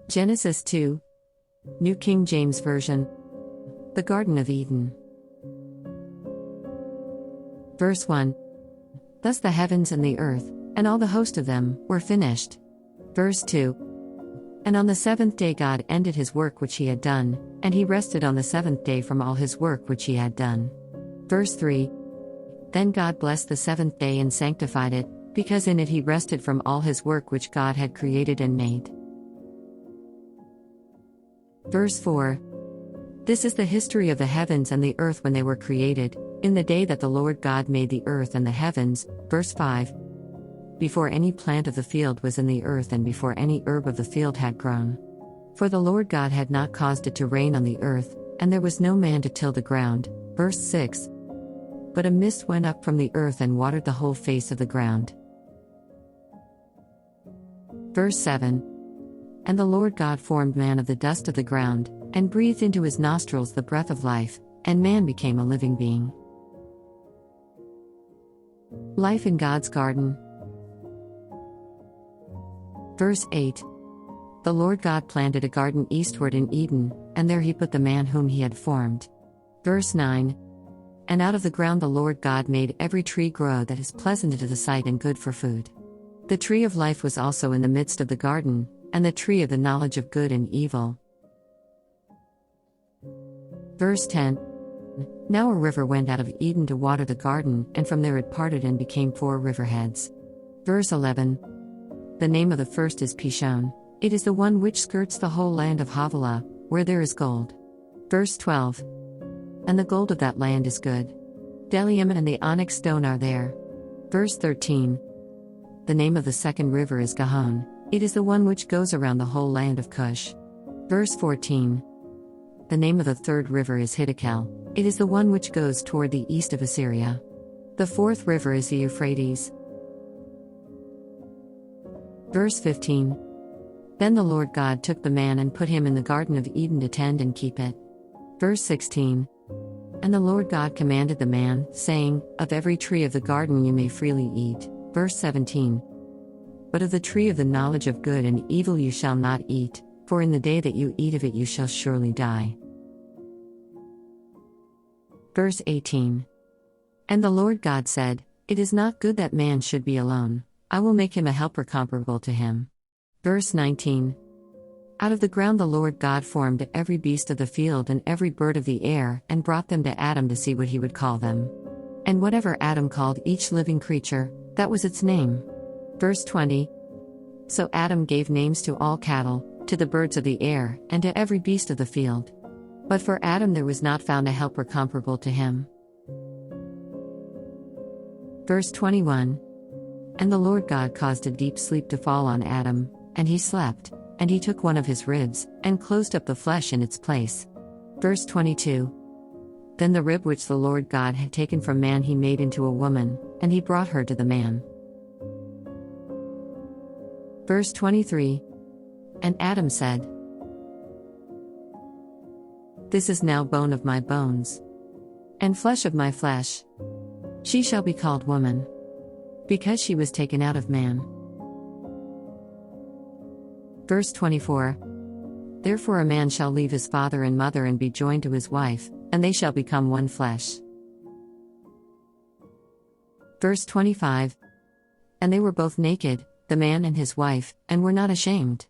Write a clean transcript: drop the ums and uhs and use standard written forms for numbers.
Genesis 2, New King James Version. The Garden of Eden. Verse 1. Thus the heavens and the earth, and all the host of them, were finished. Verse 2. And on the seventh day God ended his work which he had done, and he rested on the seventh day from all his work which he had done. Verse 3. Then God blessed the seventh day and sanctified it, because in it he rested from all his work which God had created and made. Verse 4. This is the history of the heavens and the earth when they were created, in the day that the Lord God made the earth and the heavens. Verse 5. Before any plant of the field was in the earth and before any herb of the field had grown. For the Lord God had not caused it to rain on the earth, and there was no man to till the ground. Verse 6. But a mist went up from the earth and watered the whole face of the ground. Verse 7. And the Lord God formed man of the dust of the ground, and breathed into his nostrils the breath of life, and man became a living being. Life in God's garden. Verse 8. The Lord God planted a garden eastward in Eden, and there he put the man whom he had formed. Verse 9. And out of the ground the Lord God made every tree grow that is pleasant to the sight and good for food. The tree of life was also in the midst of the garden, and the tree of the knowledge of good and evil. Verse 10. Now a river went out of Eden to water the garden, and from there it parted and became 4 riverheads. Verse 11. The name of the first is Pishon. It is the one which skirts the whole land of Havilah, where there is gold. Verse 12. And the gold of that land is good. Bdellium and the onyx stone are there. Verse 13. The name of the second river is Gihon. It is the one which goes around the whole land of Cush. Verse 14. The name of the third river is Hiddekel. It is the one which goes toward the east of Assyria. The fourth river is the Euphrates. Verse 15. Then the Lord God took the man and put him in the Garden of Eden to tend and keep it. Verse 16. And the Lord God commanded the man, saying, Of every tree of the garden you may freely eat. Verse 17. But of the tree of the knowledge of good and evil you shall not eat, for in the day that you eat of it you shall surely die. Verse 18. And the Lord God said, It is not good that man should be alone, I will make him a helper comparable to him. Verse 19. Out of the ground the Lord God formed every beast of the field and every bird of the air, and brought them to Adam to see what he would call them. And whatever Adam called each living creature, that was its name. Verse 20. So Adam gave names to all cattle, to the birds of the air, and to every beast of the field. But for Adam there was not found a helper comparable to him. Verse 21. And the Lord God caused a deep sleep to fall on Adam, and he slept, and he took one of his ribs, and closed up the flesh in its place. Verse 22. Then the rib which the Lord God had taken from man he made into a woman, and he brought her to the man. Verse 23. And Adam said, This is now bone of my bones, and flesh of my flesh. She shall be called woman, because she was taken out of man. Verse 24. Therefore a man shall leave his father and mother and be joined to his wife, and they shall become one flesh. Verse 25. And they were both naked, the man and his wife, and were not ashamed.